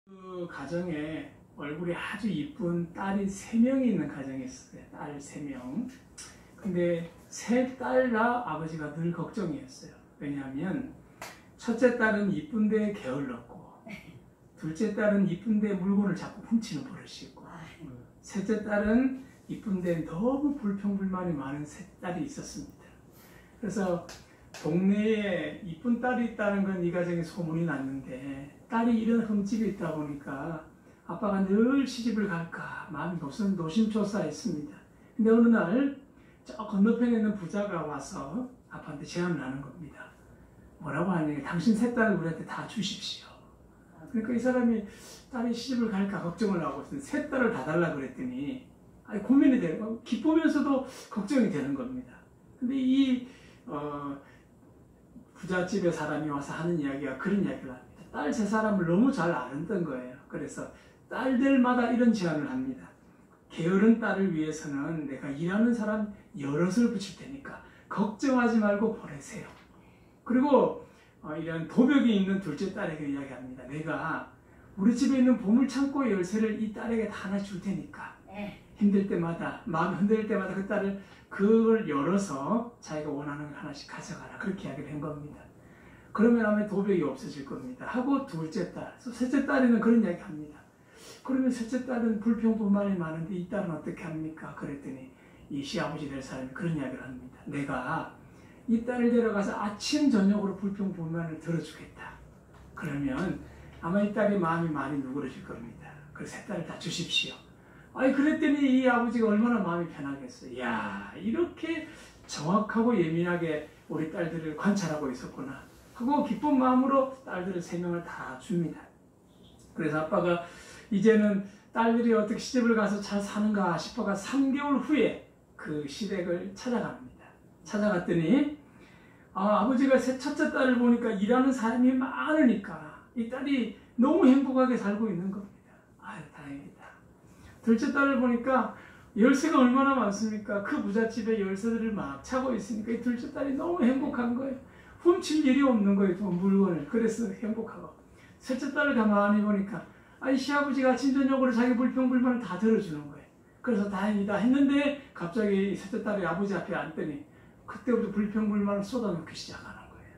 그 가정에 얼굴이 아주 이쁜 딸이 3명이 있는 가정이 있었어요. 딸 3명. 근데 세 딸 다 아버지가 늘 걱정이었어요. 왜냐하면 첫째 딸은 이쁜데 게을렀고, 둘째 딸은 이쁜데 물건을 자꾸 훔치는 버릇이 있고, 셋째 딸은 이쁜데 너무 불평불만이 많은 세 딸이 있었습니다. 그래서 동네에 이쁜 딸이 있다는 건 이 가정에 소문이 났는데, 딸이 이런 흠집이 있다 보니까 아빠가 늘 시집을 갈까 마음이 노심초사했습니다. 근데 어느 날 저 건너편에 있는 부자가 와서 아빠한테 제안을 하는 겁니다. 뭐라고 하니, 당신 세 딸을 우리한테 다 주십시오. 그러니까 이 사람이 딸이 시집을 갈까 걱정을 하고 있어요. 세 딸을 다 달라 그랬더니 고민이 되고 기쁘면서도 걱정이 되는 겁니다. 근데 이 부잣집의 사람이 와서 하는 이야기가 그런 이야기를 합니다. 딸 세 사람을 너무 잘 아는던 거예요. 그래서 딸들마다 이런 제안을 합니다. 게으른 딸을 위해서는 내가 일하는 사람 여럿을 붙일 테니까 걱정하지 말고 보내세요. 그리고 이런 도벽이 있는 둘째 딸에게 이야기합니다. 내가 우리 집에 있는 보물창고 열쇠를 이 딸에게 다 하나 줄 테니까 힘들 때마다, 마음 흔들릴 때마다 그 딸을 그걸 열어서 자기가 원하는 걸 하나씩 가져가라. 그렇게 이야기를 한 겁니다. 그러면 아마 도벽이 없어질 겁니다. 하고 둘째 딸, 셋째 딸에는 그런 이야기 합니다. 그러면 셋째 딸은 불평불만이 많은데 이 딸은 어떻게 합니까? 그랬더니 이 시아버지 될 사람이 그런 이야기를 합니다. 내가 이 딸을 데려가서 아침 저녁으로 불평불만을 들어주겠다. 그러면 아마 이 딸의 마음이 많이 누그러질 겁니다. 그래서 세 딸을 다 주십시오. 그랬더니 이 아버지가 얼마나 마음이 편하겠어요. 야, 이렇게 정확하고 예민하게 우리 딸들을 관찰하고 있었구나 하고 기쁜 마음으로 딸들을 3명을 다 줍니다. 그래서 아빠가 이제는 딸들이 어떻게 시집을 가서 잘 사는가 싶어가 3개월 후에 그 시댁을 찾아갑니다. 찾아갔더니 아버지가 첫째 딸을 보니까 일하는 사람이 많으니까 이 딸이 너무 행복하게 살고 있는 겁니다. 다행이다. 둘째 딸을 보니까 열쇠가 얼마나 많습니까? 그 부잣집에 열쇠들을 막 차고 있으니까 이 둘째 딸이 너무 행복한 거예요. 훔칠 일이 없는 거예요. 물건을. 그래서 행복하고. 셋째 딸을 가만히 보니까 시아버지가 아침 저녁으로 자기 불평불만을 다 들어주는 거예요. 그래서 다행이다 했는데 갑자기 셋째 딸이 아버지 앞에 앉더니 그때부터 불평불만을 쏟아놓기 시작하는 거예요.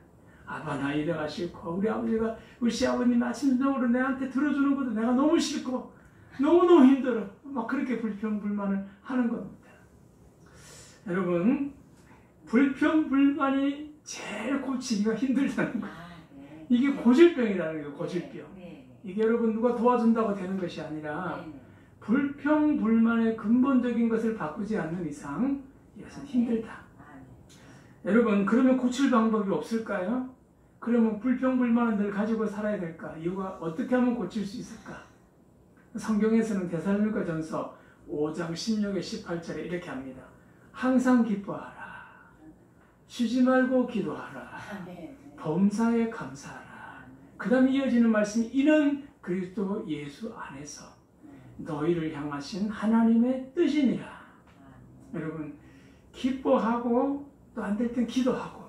아빠 나 이래가 싫고, 우리 아버지가 우리 시아버님 아침 저녁으로 내한테 들어주는 것도 내가 너무 싫고 너무너무 힘들어. 막 그렇게 불평불만을 하는 겁니다. 여러분, 불평불만이 제일 고치기가 힘들다는 거예요. 이게 고질병이라는 거예요. 고질병. 이게 여러분 누가 도와준다고 되는 것이 아니라 불평불만의 근본적인 것을 바꾸지 않는 이상 이것은 힘들다. 여러분, 그러면 고칠 방법이 없을까요? 그러면 불평불만은 늘 가지고 살아야 될까? 이유가 어떻게 하면 고칠 수 있을까? 성경에서는 데살로니가전서 5장 16에 18절에 이렇게 합니다. 항상 기뻐하라. 쉬지 말고 기도하라. 범사에 감사하라. 그 다음에 이어지는 말씀이 이는 그리스도 예수 안에서 너희를 향하신 하나님의 뜻이니라. 여러분, 기뻐하고 또 안 될 땐 기도하고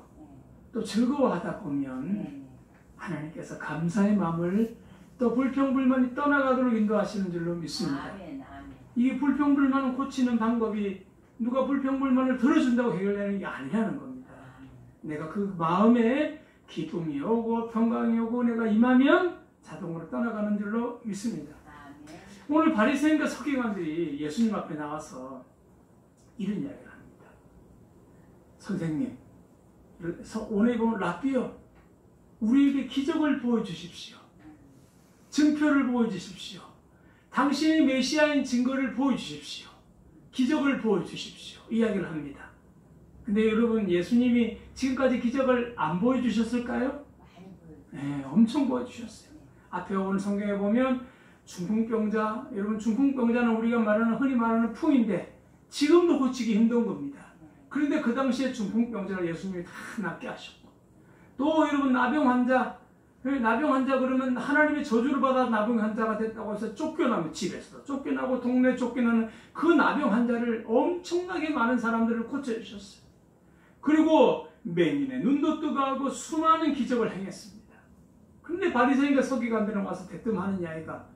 또 즐거워하다 보면 하나님께서 감사의 마음을 또 불평불만이 떠나가도록 인도하시는 줄로 믿습니다. 이 불평불만을 고치는 방법이 누가 불평불만을 들어준다고 해결되는 게 아니라는 겁니다. 내가 그 마음에 기쁨이 오고 평강이 오고 내가 임하면 자동으로 떠나가는 줄로 믿습니다. 오늘 바리새인과 서기관들이 예수님 앞에 나와서 이런 이야기를 합니다. 선생님, 오늘 보면 라비요, 우리에게 기적을 보여주십시오. 증표를 보여주십시오. 당신이 메시아인 증거를 보여주십시오. 기적을 보여주십시오. 이야기를 합니다. 근데 여러분, 예수님이 지금까지 기적을 안 보여주셨을까요? 네, 엄청 보여주셨어요. 앞에 오늘 성경에 보면 중풍병자, 여러분 중풍병자는 우리가 흔히 말하는 풍인데 지금도 고치기 힘든 겁니다. 그런데 그 당시에 중풍병자를 예수님이 다 낫게 하셨고, 또 여러분 나병 환자 그러면 하나님의 저주를 받아 나병 환자가 됐다고 해서 쫓겨나면 집에서 쫓겨나고 동네 쫓겨나는 그 나병 환자를 엄청나게 많은 사람들을 고쳐주셨어요. 그리고 맹인의 눈도 뜨고 하고 수많은 기적을 행했습니다. 근데 바리새인과 서기관들은 와서 대뜸하는 이야기가,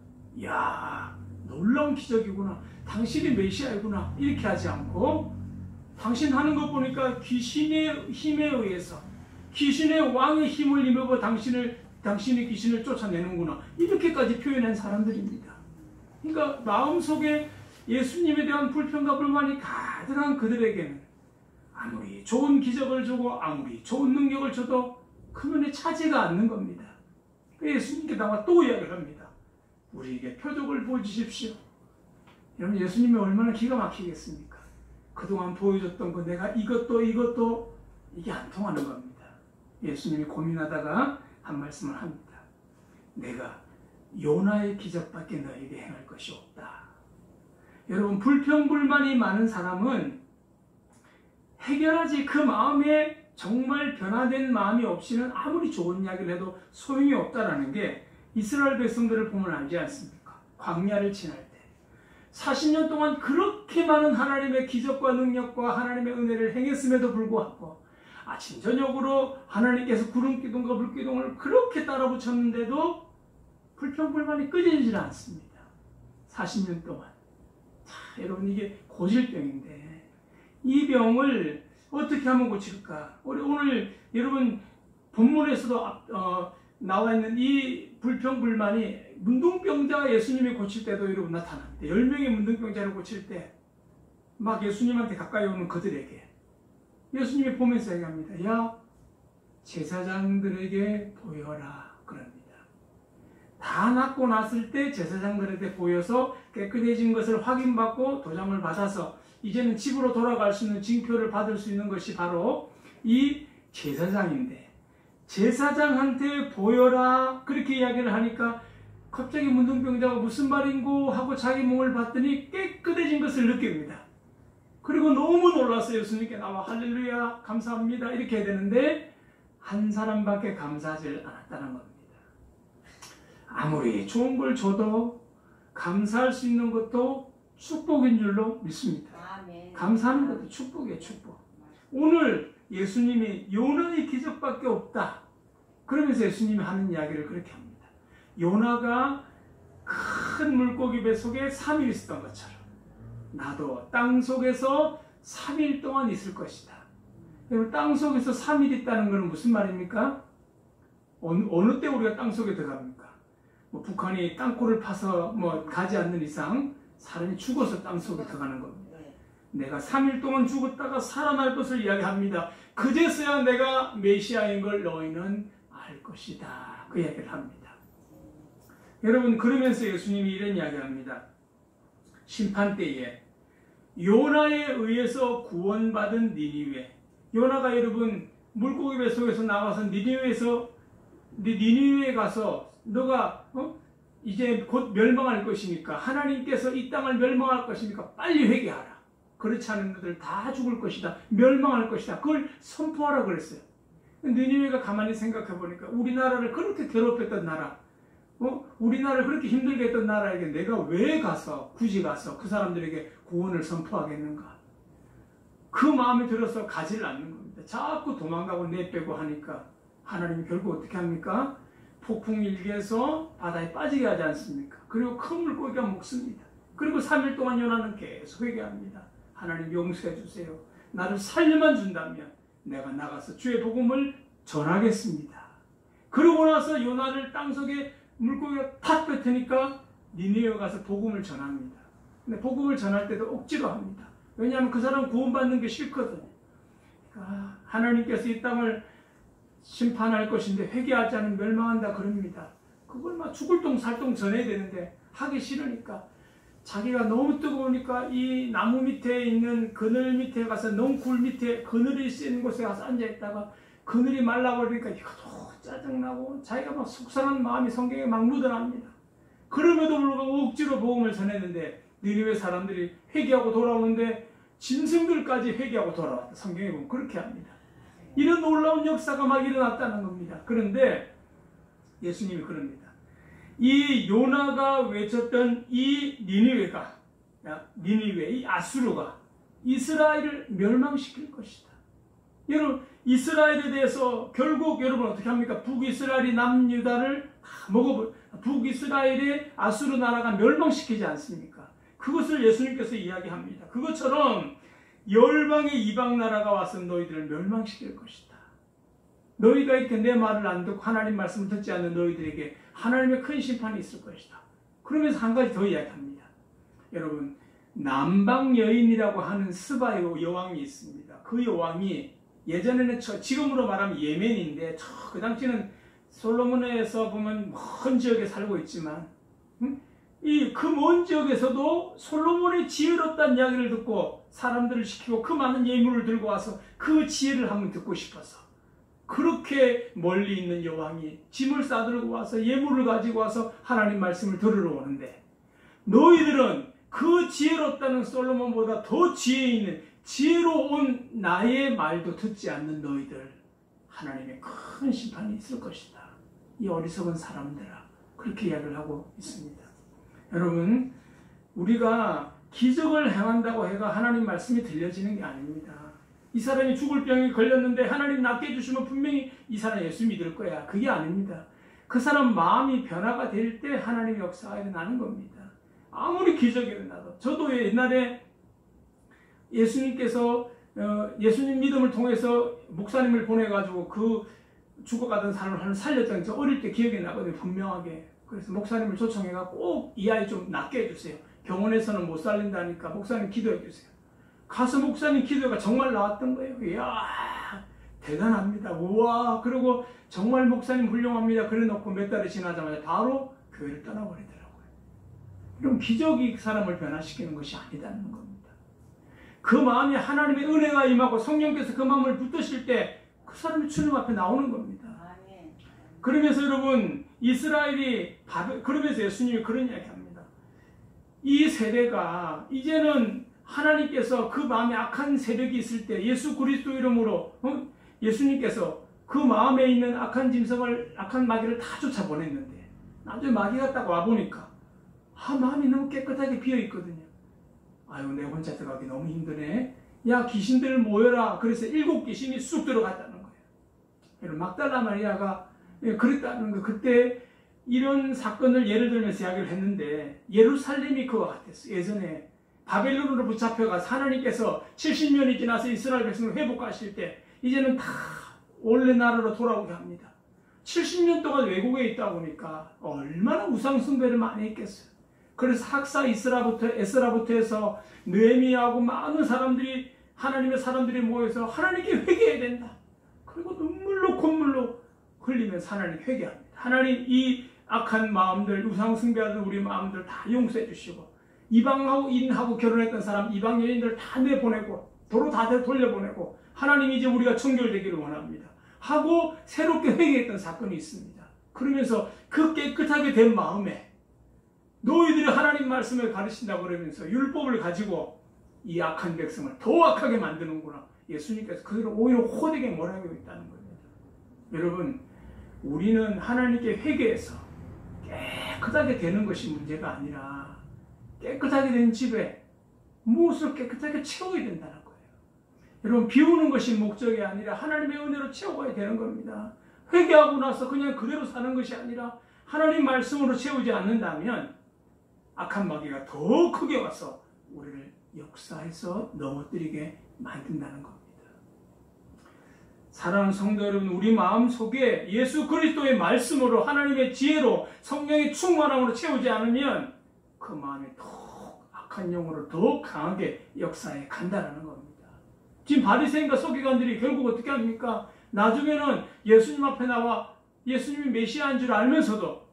야, 놀라운 기적이구나, 당신이 메시아이구나, 이렇게 하지 않고, 당신 하는 것 보니까 귀신의 힘에 의해서, 귀신의 왕의 힘을 입어 당신이 귀신을 쫓아내는구나, 이렇게까지 표현한 사람들입니다. 그러니까 마음속에 예수님에 대한 불평과 불만이 가득한 그들에게는 아무리 좋은 기적을 주고 아무리 좋은 능력을 줘도 그 눈에 차지가 않는 겁니다. 예수님께 나와 또 이야기를 합니다. 우리에게 표적을 보여주십시오. 여러분, 예수님이 얼마나 기가 막히겠습니까? 그동안 보여줬던 거, 내가 이것도 이게 안 통하는 겁니다. 예수님이 고민하다가 한 말씀을 합니다. 내가 요나의 기적밖에 너에게 행할 것이 없다. 여러분, 불평불만이 많은 사람은 해결하지, 그 마음에 정말 변화된 마음이 없이는 아무리 좋은 이야기를 해도 소용이 없다라는 게 이스라엘 백성들을 보면 알지 않습니까? 광야를 지날 때 40년 동안 그렇게 많은 하나님의 기적과 능력과 하나님의 은혜를 행했음에도 불구하고 아침 저녁으로 하나님께서 구름기둥과 불기둥을 그렇게 따라 붙였는데도 불평불만이 끊이질 않습니다. 40년 동안. 자, 여러분, 이게 고질병인데 이 병을 어떻게 하면 고칠까? 우리 오늘 여러분 본문에서도 나와 있는 이 불평불만이 문둥병자 예수님이 고칠 때도 여러분 나타납니다. 10명의 문둥병자를 고칠 때 막 예수님한테 가까이 오는 그들에게 예수님이 보면서 얘기합니다. 야, 제사장들에게 보여라, 그럽니다. 다 낫고 났을 때 제사장들에게 보여서 깨끗해진 것을 확인받고 도장을 받아서 이제는 집으로 돌아갈 수 있는 징표를 받을 수 있는 것이 바로 이 제사장인데, 제사장한테 보여라 그렇게 이야기를 하니까 갑자기 문둥병자가 무슨 말인고 하고 자기 몸을 봤더니 깨끗해진 것을 느낍니다. 그리고 너무 놀랐어요. 예수님께 나와 할렐루야 감사합니다 이렇게 해야 되는데 한 사람밖에 감사하지 않았다는 겁니다. 아무리 좋은 걸 줘도 감사할 수 있는 것도 축복인 줄로 믿습니다. 감사하는 것도 축복이에요. 축복. 오늘 예수님이 요나의 기적밖에 없다 그러면서 예수님이 하는 이야기를 그렇게 합니다. 요나가 큰 물고기 배 속에 3일 있었던 것처럼 나도 땅 속에서 3일 동안 있을 것이다. 땅 속에서 3일 있다는 것은 무슨 말입니까? 어느 때 우리가 땅 속에 들어갑니까? 북한이 땅굴을 파서 가지 않는 이상 사람이 죽어서 땅 속에 들어가는 겁니다. 내가 3일 동안 죽었다가 살아날 것을 이야기합니다. 그제서야 내가 메시아인 걸 너희는 알 것이다. 그 이야기를 합니다. 여러분, 그러면서 예수님이 이런 이야기를 합니다. 심판 때에 요나에 의해서 구원받은 니니웨, 요나가 여러분 물고기 배 속에서 나와서 니니웨에 가서 너가 이제 곧 멸망할 것이니까, 하나님께서 이 땅을 멸망할 것이니까 빨리 회개하라. 그렇지 않은 너들 다 죽을 것이다. 멸망할 것이다. 그걸 선포하라 그랬어요. 니니웨가 가만히 생각해 보니까 우리나라를 그렇게 괴롭혔던 나라, 우리나라를 그렇게 힘들게 했던 나라에게 내가 왜 굳이 가서 그 사람들에게 구원을 선포하겠는가? 그 마음이 들어서 가지를 않는 겁니다. 자꾸 도망가고 내빼고 하니까 하나님이 결국 어떻게 합니까? 폭풍 일기에서 바다에 빠지게 하지 않습니까? 그리고 큰 물고기가 먹습니다. 그리고 3일 동안 요나는 계속 회개합니다. 하나님 용서해 주세요. 나를 살려만 준다면 내가 나가서 주의 복음을 전하겠습니다. 그러고 나서 요나를 땅속에 물고기가 탁 뱉으니까 니느웨에 가서 복음을 전합니다. 근데 복음을 전할 때도 억지로 합니다. 왜냐하면 그 사람은 구원받는 게 싫거든요. 그러니까 하나님께서 이 땅을 심판할 것인데 회개하지 않으면 멸망한다 그럽니다. 그걸 막 죽을 똥 살똥 전해야 되는데 하기 싫으니까, 자기가 너무 뜨거우니까 이 나무 밑에 있는 그늘 밑에 가서 넝쿨 밑에 그늘이 쓰는 곳에 가서 앉아있다가 그늘이 말라버리니까 이것도 짜증나고 자기가 막 속상한 마음이 성경에 막 묻어납니다. 그럼에도 불구하고 억지로 복음을 전했는데 니느웨 사람들이 회개하고 돌아오는데 짐승들까지 회개하고 돌아왔다. 성경에 보면 그렇게 합니다. 이런 놀라운 역사가 막 일어났다는 겁니다. 그런데 예수님이 그럽니다. 이 요나가 외쳤던 이 니느웨, 이 아수르가 이스라엘을 멸망시킬 것이다. 여러분, 이스라엘에 대해서 결국 여러분 어떻게 합니까? 북이스라엘이 남유다를 북이스라엘의 아수르 나라가 멸망시키지 않습니까? 그것을 예수님께서 이야기합니다. 그것처럼 열방의 이방 나라가 와서 너희들을 멸망시킬 것이다. 너희가 이렇게 내 말을 안 듣고 하나님 말씀을 듣지 않는 너희들에게 하나님의 큰 심판이 있을 것이다. 그러면서 한 가지 더 이야기합니다. 여러분, 남방 여인이라고 하는 스바 여왕이 있습니다. 그 여왕이 예전에는 지금으로 말하면 예멘인데 그 당시는 솔로몬에서 보면 먼 지역에 살고 있지만 이 그 먼 지역에서도 솔로몬의 지혜롭다는 이야기를 듣고 사람들을 시키고 그 많은 예물을 들고 와서 그 지혜를 한번 듣고 싶어서 그렇게 멀리 있는 여왕이 짐을 싸들고 와서 예물을 가지고 와서 하나님 말씀을 들으러 오는데 너희들은 그 지혜롭다는 솔로몬보다 더 지혜 있는 지혜로운 나의 말도 듣지 않는 너희들 하나님의 큰 심판이 있을 것이다. 이 어리석은 사람들아, 그렇게 이야기를 하고 있습니다. 여러분, 우리가 기적을 행한다고 해가 하나님 말씀이 들려지는 게 아닙니다. 이 사람이 죽을 병에 걸렸는데 하나님 낫게 해주시면 분명히 이 사람 예수 믿을 거야. 그게 아닙니다. 그 사람 마음이 변화가 될 때 하나님의 역사가 일어나는 겁니다. 아무리 기적이 일어나도. 저도 옛날에 예수님께서 예수님 믿음을 통해서 목사님을 보내가지고 그 죽어가던 사람을 살렸던 저 어릴 때 기억이 나거든요. 분명하게. 그래서 목사님을 초청해가 꼭 이 아이 좀 낫게 해주세요. 병원에서는 못 살린다니까 목사님 기도해 주세요. 가서 목사님 기도가 정말 나왔던 거예요. 이야, 대단합니다. 우와. 그리고 정말 목사님 훌륭합니다. 그래 놓고 몇 달이 지나자마자 바로 교회를 떠나버리더라고요. 그럼 기적이 그 사람을 변화시키는 것이 아니다는 겁니다. 그 마음에 하나님의 은혜가 임하고 성령께서 그 마음을 붙드실 때 그 사람이 주님 앞에 나오는 겁니다. 그러면서 여러분, 이스라엘이 그러면서 예수님이 그런 이야기합니다. 이 세대가 이제는 하나님께서 그 마음에 악한 세력이 있을 때 예수 그리스도 이름으로 예수님께서 그 마음에 있는 악한 짐승을, 악한 마귀를 다 쫓아보냈는데 나중에 마귀가 딱 와보니까 마음이 너무 깨끗하게 비어있거든요. 아유, 내 혼자 들어가기 너무 힘드네. 야, 귀신들 모여라. 그래서 7 귀신이 쑥 들어갔다는 거예요. 막달라 마리아가 그랬다는 거. 그때 이런 사건을 예를 들면서 이야기를 했는데 예루살렘이 그와 같았어요. 예전에 바벨론으로 붙잡혀가 하나님께서 70년이 지나서 이스라엘 백성을 회복하실 때 이제는 다 원래 나라로 돌아오게 합니다. 70년 동안 외국에 있다 보니까 얼마나 우상 숭배를 많이 했겠어요. 그래서 학사 에스라부터 해서 느헤미야하고 많은 사람들이, 하나님의 사람들이 모여서 하나님께 회개해야 된다. 그리고 눈물로 콧물로 흘리면서 하나님 회개합니다. 하나님 이 악한 마음들, 우상 숭배하는 우리 마음들 다 용서해 주시고 이방하고 인하고 결혼했던 사람, 이방 여인들 다 내보내고 도로 다 돌려보내고 하나님 이제 우리가 청결되기를 원합니다 하고 새롭게 회개했던 사건이 있습니다. 그러면서 그 깨끗하게 된 마음에 너희들이 하나님 말씀을 가르친다고 그러면서 율법을 가지고 이 악한 백성을 더 악하게 만드는구나. 예수님께서 그들을 오히려 호되게 몰아가고 있다는 겁니다. 여러분, 우리는 하나님께 회개해서 깨끗하게 되는 것이 문제가 아니라 깨끗하게 된 집에 무엇을 깨끗하게 채워야 된다는 거예요. 여러분, 비우는 것이 목적이 아니라 하나님의 은혜로 채워야 되는 겁니다. 회개하고 나서 그냥 그대로 사는 것이 아니라 하나님 말씀으로 채우지 않는다면 악한 마귀가 더 크게 와서 우리를 역사해서 넘어뜨리게 만든다는 겁니다. 사랑하는 성도 여러분, 우리 마음속에 예수 그리스도의 말씀으로 하나님의 지혜로 성령의 충만함으로 채우지 않으면 그 마음이 더 악한 영으로 더 강하게 역사해 간다는 겁니다. 지금 바리새인과 서기관들이 결국 어떻게 합니까? 나중에는 예수님 앞에 나와 예수님이 메시아인 줄 알면서도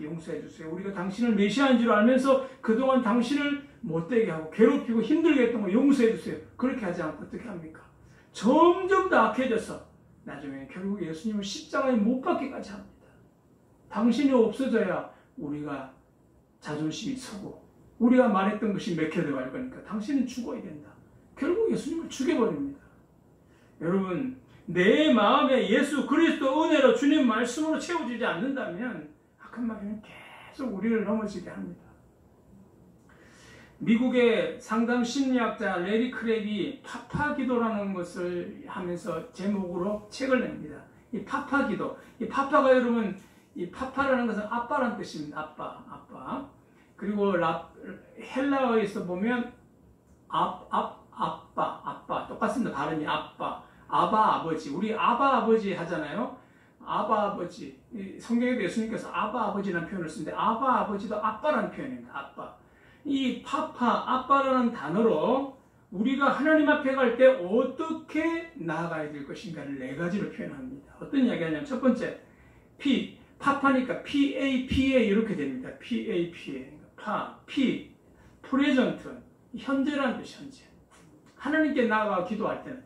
용서해 주세요. 우리가 당신을 메시아인 줄 알면서 그동안 당신을 못되게 하고 괴롭히고 힘들게 했던 거 용서해 주세요. 그렇게 하지 않고 어떻게 합니까? 점점 더 악해져서 나중에 결국 예수님을 십자가에 못 박기까지 합니다. 당신이 없어져야 우리가 자존심이 서고 우리가 말했던 것이 맥혀들어갈 거니까 당신은 죽어야 된다. 결국 예수님을 죽여버립니다. 여러분, 내 마음에 예수 그리스도 은혜로 주님 말씀으로 채워지지 않는다면 악한 마귀는 계속 우리를 넘어지게 합니다. 미국의 상담 심리학자 레리 크랙이 파파 기도라는 것을 하면서 제목으로 책을 냅니다. 이 파파 기도. 이 파파가 여러분, 이 파파라는 것은 아빠라는 뜻입니다. 아빠. 그리고 헬라어에서 보면 아빠. 똑같습니다. 발음이 아빠. 아버지. 우리 아버지 하잖아요. 아버지. 성경에도 예수님께서 아버지라는 표현을 쓰는데 아버지도 아빠라는 표현입니다. 아빠. 이 아빠라는 단어로 우리가 하나님 앞에 갈 때 어떻게 나아가야 될 것인가를 4가지로 표현합니다. 어떤 이야기 하냐면 첫 번째, 파파니까 PAPA 이렇게 됩니다. PAPA. 프레젠트. 현재라는 뜻이 현재. 하나님께 나아가 기도할 때는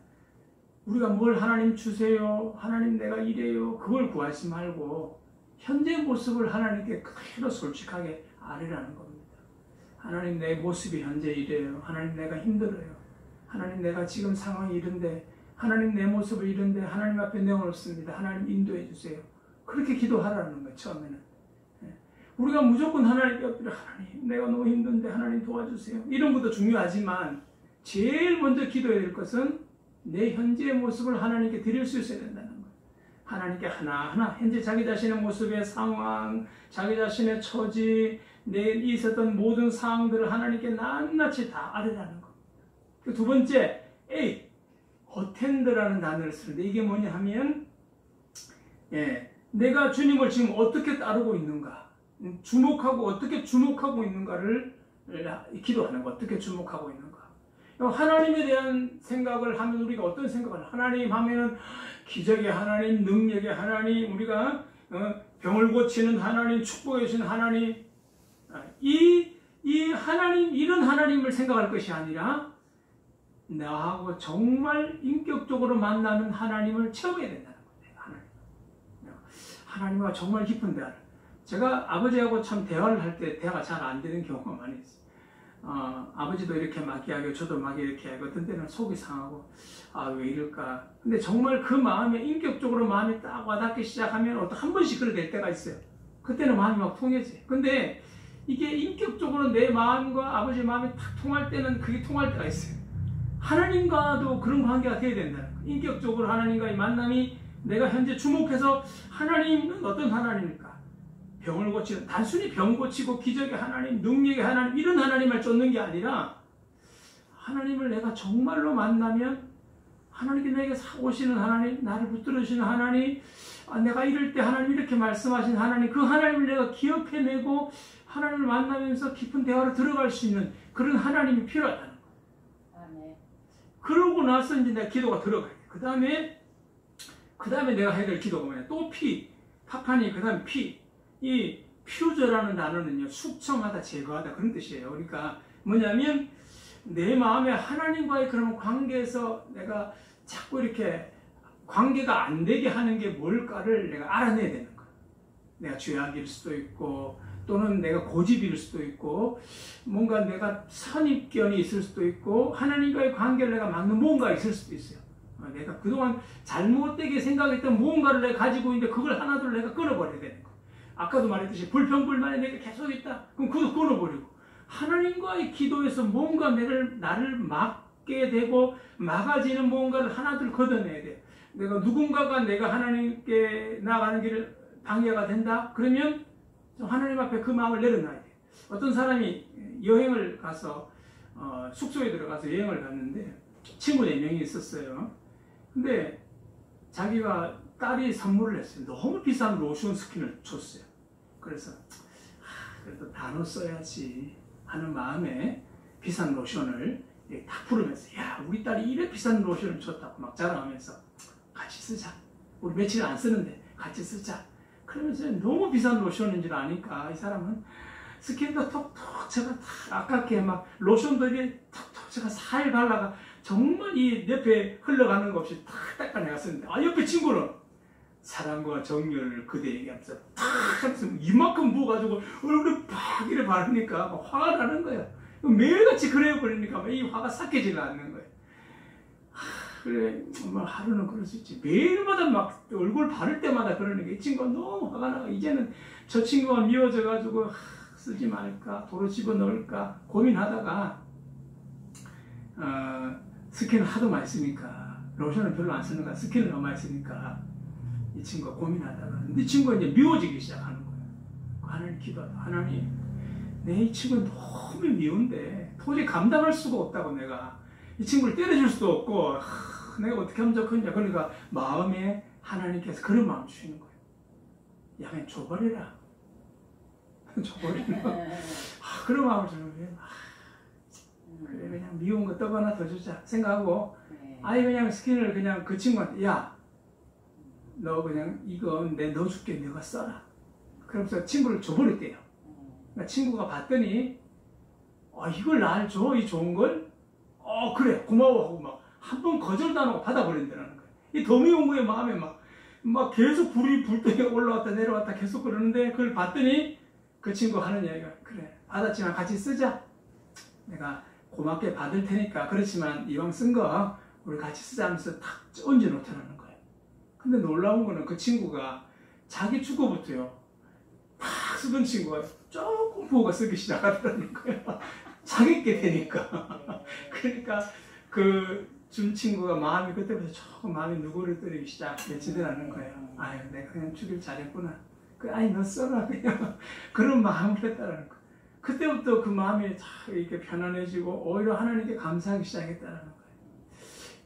우리가 뭘 하나님 주세요. 하나님 내가 이래요. 그걸 구하지 말고 현재 모습을 하나님께 그대로 솔직하게 아뢰라는 겁니다. 하나님 내 모습이 현재 이래요. 하나님 내가 힘들어요. 하나님 내가 지금 상황이 이런데 하나님 내 모습을 이런데 하나님 앞에 내어놓습니다. 하나님 인도해 주세요. 그렇게 기도하라는 거예요. 처음에는. 우리가 무조건 하나님 옆에 하나님 내가 너무 힘든데 하나님 도와주세요. 이런 것도 중요하지만 제일 먼저 기도해야 될 것은 내 현재의 모습을 하나님께 드릴 수 있어야 된다는 거예요. 하나님께 하나하나 현재 자기 자신의 모습의 상황, 자기 자신의 처지, 내 있었던 모든 상황들을 하나님께 낱낱이 다 아뢰라는 거. 두 번째, 어텐드라는 단어를 쓰는데 이게 뭐냐 하면 내가 주님을 지금 어떻게 따르고 있는가, 어떻게 주목하고 있는가를 기도하는 거. 어떻게 주목하고 있는가. 하나님에 대한 생각을 하면 우리가 어떤 생각을 하나님 하면 기적의 하나님, 능력의 하나님, 우리가 병을 고치는 하나님, 축복해 주시는 하나님, 이 하나님, 이런 하나님을 생각할 것이 아니라 나하고 정말 인격적으로 만나는 하나님을 체험해야 된다는 거예요. 하나님과 정말 깊은 대화를. 제가 아버지하고 참 대화를 할 때 대화가 잘 안 되는 경우가 많이 있어요. 아버지도 이렇게 막 이야기하고 저도 막 이렇게 하고 어떤 때는 속이 상하고 왜 이럴까. 근데 정말 그 마음에 인격적으로 마음이 딱 와닿기 시작하면 한 번씩 그래 될 때가 있어요. 그때는 마음이 막 통해져요. 근데 이게 인격적으로 내 마음과 아버지 마음이 탁 통할 때는 그게 통할 때가 있어요. 하나님과도 그런 관계가 돼야 된다는 거예요. 인격적으로 하나님과의 만남이 내가 현재 주목해서 하나님은 어떤 하나님일까? 병을 고치는, 단순히 병 고치고 기적의 하나님, 능력의 하나님, 이런 하나님을 쫓는 게 아니라 하나님을 내가 정말로 만나면 하나님께 내게 오시는 하나님, 나를 붙들어 주시는 하나님, 내가 이럴 때 하나님 이렇게 말씀하신 하나님, 그 하나님을 내가 기억해내고 하나님을 만나면서 깊은 대화로 들어갈 수 있는 그런 하나님이 필요하다는 거예요. 그러고 나서 이제 내 기도가 들어가야 돼. 그 다음에 내가 해야 될 기도가 뭐냐. 또 파파니, 그 다음에 이 퓨저라는 단어는요, 숙청하다, 제거하다, 그런 뜻이에요. 그러니까 뭐냐면 내 마음에 하나님과의 그런 관계에서 내가 자꾸 이렇게 관계가 안 되게 하는 게 뭘까를 내가 알아내야 되는 거예요. 내가 죄악일 수도 있고, 또는 내가 고집일 수도 있고, 뭔가 내가 선입견이 있을 수도 있고, 하나님과의 관계를 내가 막는 무언가 있을 수도 있어요. 내가 그동안 잘못되게 생각했던 무언가를 내가 가지고 있는데 그걸 하나둘 내가 끊어버려야 되는 거예요. 아까도 말했듯이 불평불만이 내가 계속 있다. 그럼 그것도 끊어버리고, 하나님과의 기도에서 뭔가 나를 막게 되고 막아지는 무언가를 하나둘 걷어내야 돼요. 누군가가 내가 하나님께 나아가는 길을 방해가 된다? 그러면 하나님 앞에 그 마음을 내려놔야 돼요. 어떤 사람이 여행을 가서 숙소에 들어가서 여행을 갔는데 친구 4명이 있었어요. 근데 자기가 딸이 선물을 했어요. 너무 비싼 로션 스킨을 줬어요. 그래서 그래도 단어 써야지 하는 마음에 비싼 로션을 다 부르면서, 야, 우리 딸이 이래 비싼 로션을 줬다고 막 자랑하면서 같이 쓰자. 우리 며칠 안 쓰는데 같이 쓰자. 그러면서 너무 비싼 로션인 줄 아니까 이 사람은 스킨도 톡톡 제가 다 아깝게 막 로션들이 톡톡 제가 살 발라가 정말 이 옆에 흘러가는 거 없이 탁 닦아내갔었는데, 옆에 친구는 사랑과 정열을 그대에게 하면서 탁 이만큼 부어가지고 얼굴에 팍 이래 바르니까 막 화가 나는 거야. 매일같이 그래 버리니까 이 화가 삭혀지가 않는 거야. 그래, 뭐 하루는 그럴 수 있지. 매일마다 막 얼굴 바를 때마다 그러는 게 이 친구가 너무 화가 나고, 이제는 저 친구가 미워져가지고 쓰지 말까, 도로 집어넣을까 고민하다가 스킨을 하도 많이 쓰니까, 로션을 별로 안 쓰는 거야. 스킨을 너무 많이 쓰니까 이 친구가 고민하다가, 근데 이 친구가 이제 미워지기 시작하는 거예요. 하나님 기도하다, 하나님 내 이 친구는 너무 미운데 도저히 감당할 수가 없다고, 내가 이 친구를 때려줄 수도 없고 내가 어떻게 하면 좋겠냐. 그러니까 마음에 하나님께서 그런 마음 주시는 거예요. 야, 그냥 줘버려라. 줘버리는 거. 그런 마음을 주는 거예요. 그래, 그냥 미운 거 떡 하나 더 주자 생각하고, 아예 그냥 스킨을 그냥 그 친구한테, 야, 너 그냥 이거 내 넣어줄게, 너가 써라. 그러면서 친구를 줘버렸대요. 그러니까 친구가 봤더니, 이걸 날 줘? 이 좋은 걸? 그래, 고마워 하고 막 한 번 거절도 안 하고 받아버린다는 거예요. 이 더 미운 거에 마음에 막 계속 불똥이 올라왔다 내려왔다 계속 그러는데, 그걸 봤더니 그 친구 하는 이야기가, 그래, 받았지만 같이 쓰자. 내가 고맙게 받을 테니까, 그렇지만 이왕 쓴 거 우리 같이 쓰자 하면서 탁 얹어 놓더라는 거예요. 근데 놀라운 거는 그 친구가 자기 주거부터요, 탁 쓰던 친구가 조금 부어가 쓰기 시작하더라는 거예요. 자기 게 되니까. 그러니까 그 준 친구가 마음이 그때부터 조금 마음이 누구르뜨리기 시작해지더라는 거예요. 아유, 내가 그냥 주길 잘했구나. 아이, 너 써라, 그냥. 그런 마음을 했다라는 거예요. 그때부터 그 마음이 이렇게 편안해지고 오히려 하나님께 감사하기 시작했다는 거예요.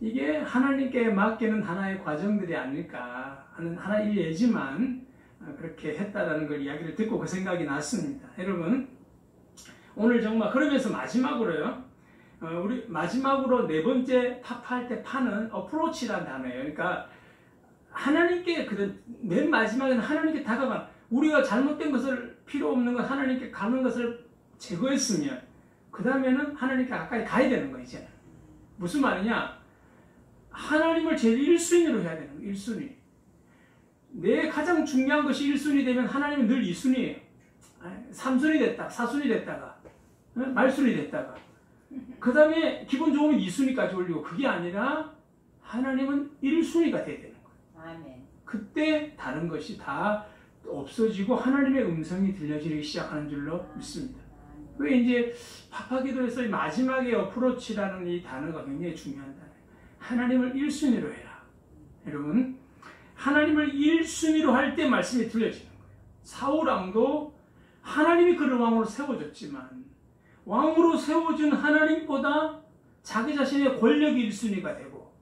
이게 하나님께 맡기는 하나의 과정들이 아닐까 하는 하나의 예지만 그렇게 했다라는 걸 이야기를 듣고 그 생각이 났습니다. 여러분, 오늘 정말 그러면서 마지막으로요, 우리 마지막으로 네 번째 파할 때 파는 어프로치라는 단어예요. 그러니까 하나님께 맨 마지막에는 하나님께 다가간, 우리가 잘못된 것을, 필요 없는 것, 하나님께 가는 것을 제거했으면 그 다음에는 하나님께 가까이 가야 되는 거예요. 이제는 무슨 말이냐, 하나님을 제일 1순위로 해야 되는 거예요. 1순위. 내 가장 중요한 것이 1순위 되면 하나님은 늘 2순위예요 3순위 됐다, 4순위 됐다가 말순위 됐다가 그 다음에 기분 좋으면 2순위까지 올리고, 그게 아니라 하나님은 1순위가 돼야 되는 거예요. 아멘. 그때 다른 것이 다 없어지고 하나님의 음성이 들려지기 시작하는 줄로 믿습니다. 왜 이제 파파기도에서 마지막에 어프로치라는 이 단어가 굉장히 중요한 단어예요. 하나님을 1순위로 해라. 여러분, 하나님을 1순위로 할 때 말씀이 들려지는 거예요. 사울왕도 하나님이 그를 왕으로 세워줬지만 왕으로 세워준 하나님보다 자기 자신의 권력이 1순위가 되고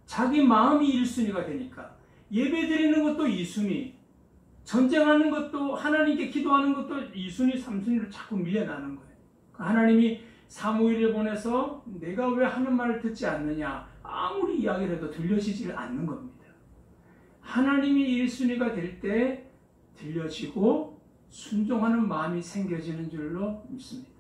자기 마음이 1순위가 되니까 예배 드리는 것도 2순위, 전쟁하는 것도, 하나님께 기도하는 것도 2순위, 3순위로 자꾸 밀려나는 거예요. 하나님이 사무엘을 보내서 내가 왜 하는 말을 듣지 않느냐, 아무리 이야기를 해도 들려지질 않는 겁니다. 하나님이 1순위가 될 때 들려지고 순종하는 마음이 생겨지는 줄로 믿습니다.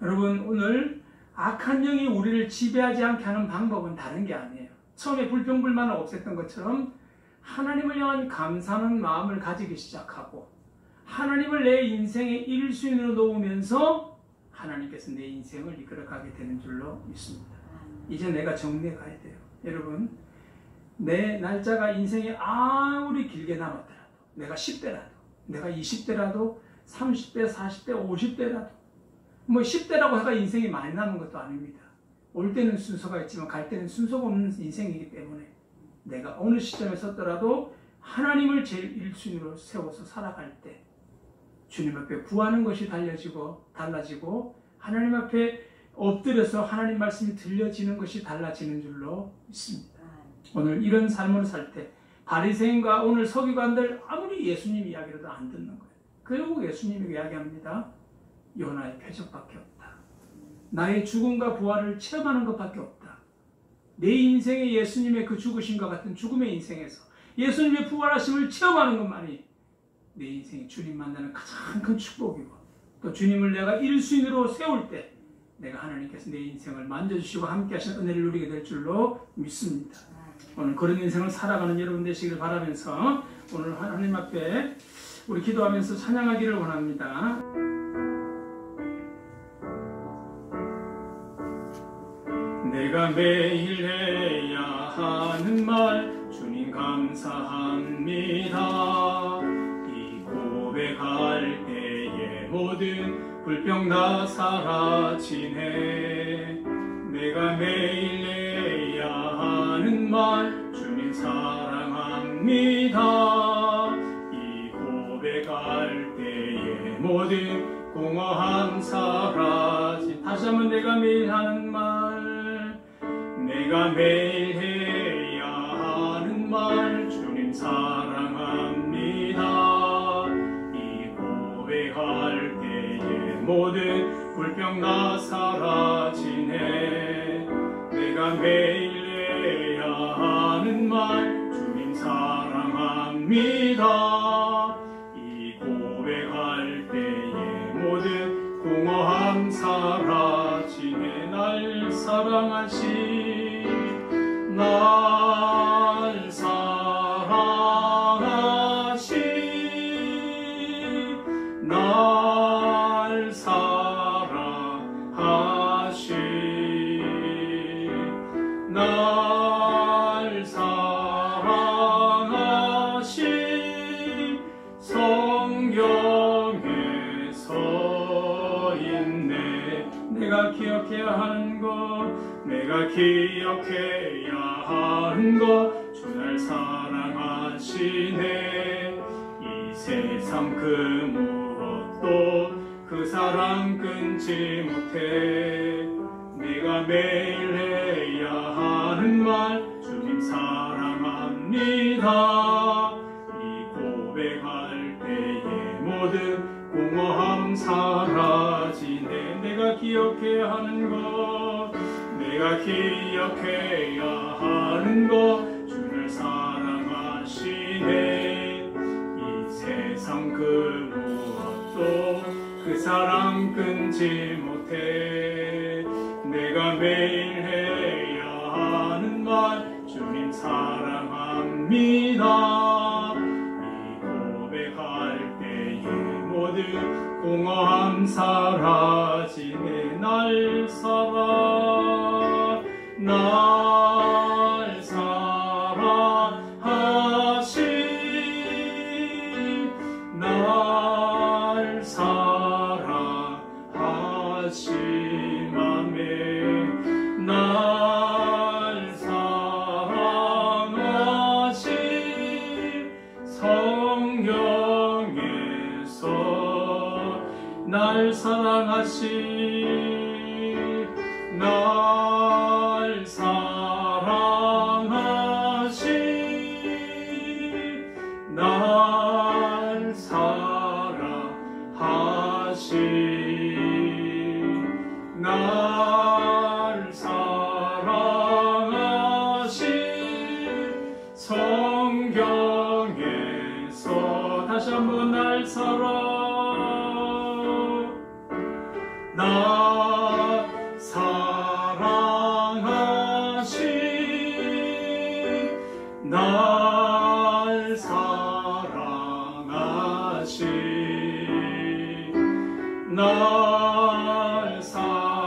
여러분, 오늘 악한 영이 우리를 지배하지 않게 하는 방법은 다른 게 아니에요. 처음에 불평불만을 없앴던 것처럼 하나님을 향한 감사하는 마음을 가지기 시작하고 하나님을 내 인생의 1순위로 놓으면서 하나님께서 내 인생을 이끌어가게 되는 줄로 믿습니다. 이제 내가 정리해 가야 돼요. 여러분, 내 날짜가 인생이 아무리 길게 남았더라도, 내가 10대라도, 내가 20대라도, 30대, 40대, 50대라도, 10대라고 해가 인생이 많이 남은 것도 아닙니다. 올 때는 순서가 있지만 갈 때는 순서가 없는 인생이기 때문에 내가 어느 시점에 섰더라도 하나님을 제일 1순위로 세워서 살아갈 때 주님 앞에 구하는 것이 달라지고 하나님 앞에 엎드려서 하나님 말씀이 들려지는 것이 달라지는 줄로 믿습니다. 오늘 이런 삶을 살 때 바리새인과 오늘 서기관들 아무리 예수님 이야기라도 안 듣는 거예요. 결국 예수님이 이야기합니다. 요나의 표적밖에 없다. 나의 죽음과 부활을 체험하는 것밖에 없다. 내 인생의 예수님의 그 죽으심과 같은 죽음의 인생에서 예수님의 부활하심을 체험하는 것만이 내 인생의 주님 만나는 가장 큰 축복이고, 또 주님을 내가 1순위로 세울 때 내가 하나님께서 내 인생을 만져주시고 함께 하시는 은혜를 누리게 될 줄로 믿습니다. 오늘 그런 인생을 살아가는 여러분 되시길 바라면서 오늘 하나님 앞에 우리 기도하면서 찬양하기를 원합니다. 내가 매일 해야 하는 말 주님 감사합니다. 이 고백할 때에 모든 불평 다 사라지네. 내가 매일 해야 하는 말 주님 사랑합니다. 이 고백할 때에 모든 공허함 사라지. 다시 한번 내가 매일 하는 말, 내가 매일 해야 하는 말 주님 사랑합니다. 이 고백할 때에 모든 불평 다 사라지네. 내가 매일 해야 하는 말 주님 사랑합니다. 이 고백할 때에 모든 공허함 사라지네. 날 사랑하신 날 사랑하신 날 사랑하신 날 사랑하신 성경에 서있네. 내가 기억해야 하는 것, 내가 기억해야 하는 것, 주 날 사랑하시네. 이 세상 그 무엇도 그 사랑 끊지 못해. 내가 매일 해야 하는 말 주님 사랑합니다. 이 고백할 때에 모든 공허함 사라지네. 내가 기억해야 하는 것, 내가 기억해야 하는 것, 주를 사랑하시네. 이 세상 그 무엇도 그 사랑 끊지 못해. 내가 매일 해야 하는 말 주님 사랑합니다. 이 고백할 때에 모든 공허함 사라지네. 날 사랑하신 날 사랑하신 맘에 날 사랑하신 성경에서 날 사랑하신 날 사랑하신 날 사랑하신 날 사랑하신 성경에서 다시 한번 날 사랑하신 날 사랑하신 날 사랑하신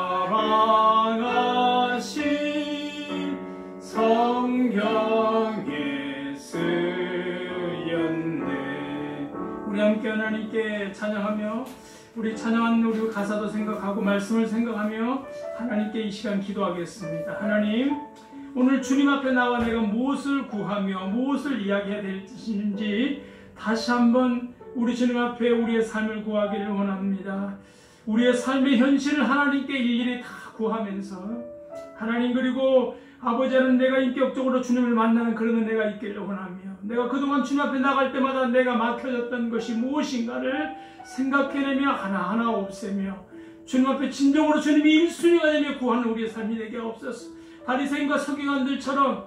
성경에 쓰였네. 우리 함께 하나님께 찬양하며 우리 찬양한 우리 가사도 생각하고 말씀을 생각하며 하나님께 이 시간 기도하겠습니다. 하나님, 오늘 주님 앞에 나와 내가 무엇을 구하며 무엇을 이야기해야 될지 다시 한번 우리 주님 앞에 우리의 삶을 구하기를 원합니다. 우리의 삶의 현실을 하나님께 일일이 다 구하면서 하나님, 그리고 아버지는 내가 인격적으로 주님을 만나는 그런 은혜가 있기를 원하며 내가 그동안 주님 앞에 나갈 때마다 내가 막혀졌던 것이 무엇인가를 생각해내며 하나하나 없애며 주님 앞에 진정으로 주님이 1순위가 되며 구하는 우리의 삶이 되게 없어서 바리새인과 서기관들처럼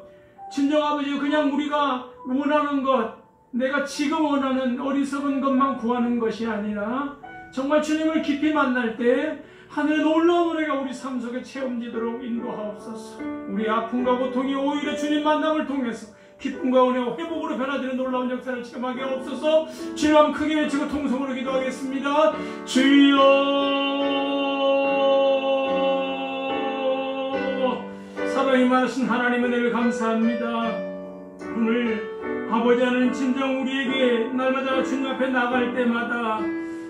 진정 아버지 그냥 우리가 원하는 것, 내가 지금 원하는 어리석은 것만 구하는 것이 아니라 정말 주님을 깊이 만날 때 하늘의 놀라운 은혜가 우리 삶 속에 체험되도록 인도하옵소서. 우리 아픔과 고통이 오히려 주님 만남을 통해서 기쁨과 은혜와 회복으로 변화되는 놀라운 역사를 체험하게 하옵소서. 주님 한번 크게 외치고 통성으로 기도하겠습니다. 주여, 사랑이 많으신 하나님 은혜를 감사합니다. 오늘 아버지 하나님 진정 우리에게 날마다 주님 앞에 나갈 때마다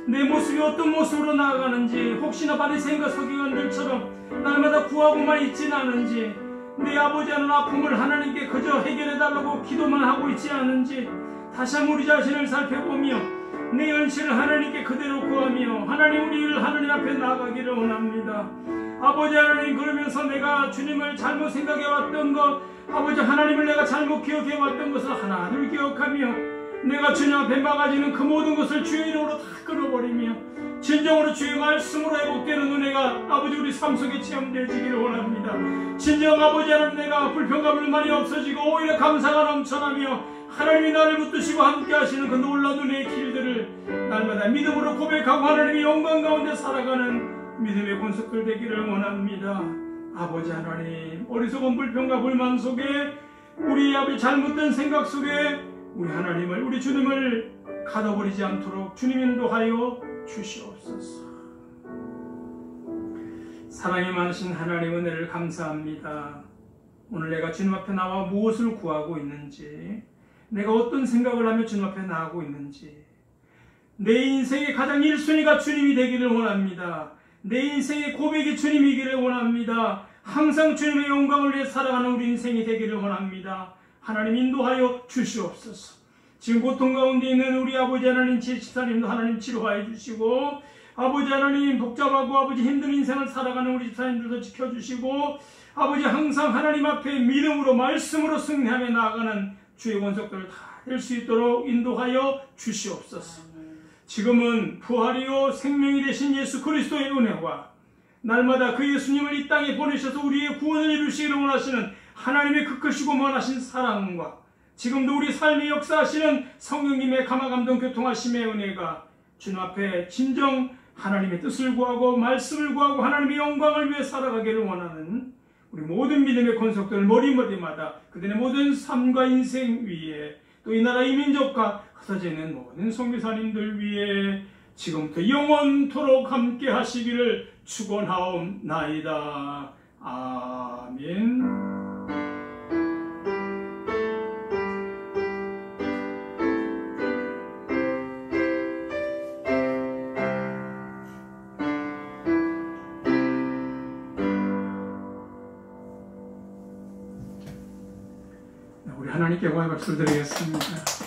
내 모습이 어떤 모습으로 나아가는지, 혹시나 바리새인과 서기관들처럼 날마다 구하고만 있지는 않은지, 내 아버지 하는 아픔을 하나님께 그저 해결해달라고 기도만 하고 있지 않은지 다시 한번 우리 자신을 살펴보며 내 연실을 하나님께 그대로 구하며 하나님 우리를 하나님 앞에 나아가기를 원합니다. 아버지 하나님, 그러면서 내가 주님을 잘못 생각해왔던 것, 아버지 하나님을 내가 잘못 기억해왔던 것을 하나둘 기억하며 내가 주님 앞에 막아지는 그 모든 것을 주의 이름으로 다 끊어버리며 진정으로 주의 말씀으로 회복되는 은혜가 아버지 우리 삶 속에 체험되어지기를 원합니다. 진정 아버지 하나님, 내가 불평과 불만이 없어지고 오히려 감사가 넘쳐나며 하나님이 나를 붙드시고 함께 하시는 그 놀라운 은혜의 길들을 날마다 믿음으로 고백하고 하나님의 영광 가운데 살아가는 믿음의 권속들 되기를 원합니다. 아버지 하나님, 어리석은 불평과 불만 속에 우리 아버지 잘못된 생각 속에 우리 하나님을, 우리 주님을 가둬버리지 않도록 주님 인도하여 주시옵소서. 사랑이 많으신 하나님 은혜를 감사합니다. 오늘 내가 주님 앞에 나와 무엇을 구하고 있는지, 내가 어떤 생각을 하며 주님 앞에 나아가고 있는지, 내 인생의 가장 1순위가 주님이 되기를 원합니다. 내 인생의 고백이 주님이기를 원합니다. 항상 주님의 영광을 위해 살아가는 우리 인생이 되기를 원합니다. 하나님 인도하여 주시옵소서. 지금 고통 가운데 있는 우리 아버지 하나님, 집사님도 하나님 치료하여 주시고, 아버지 하나님 복잡하고 아버지 힘든 인생을 살아가는 우리 집사님들도 지켜주시고, 아버지 항상 하나님 앞에 믿음으로 말씀으로 승리하며 나아가는 주의 권속들을 다 될 수 있도록 인도하여 주시옵소서. 지금은 부활이요 생명이 되신 예수 그리스도의 은혜와 날마다 그 예수님을 이 땅에 보내셔서 우리의 구원을 이루시기를 원하시는 하나님의 그 크시고 원하신 사랑과 지금도 우리 삶에 역사하시는 성령님의 감화감동 교통하심의 은혜가 주님 앞에 진정 하나님의 뜻을 구하고 말씀을 구하고 하나님의 영광을 위해 살아가기를 원하는 우리 모든 믿음의 권속들 머리머리마다 그들의 모든 삶과 인생 위에 또 이 나라 이 민족과 흩어져 있는 모든 선교사님들 위해 지금부터 영원토록 함께 하시기를 축원하옵나이다. 아멘. 우리 하나님께 영광의 박수를 드리겠습니다.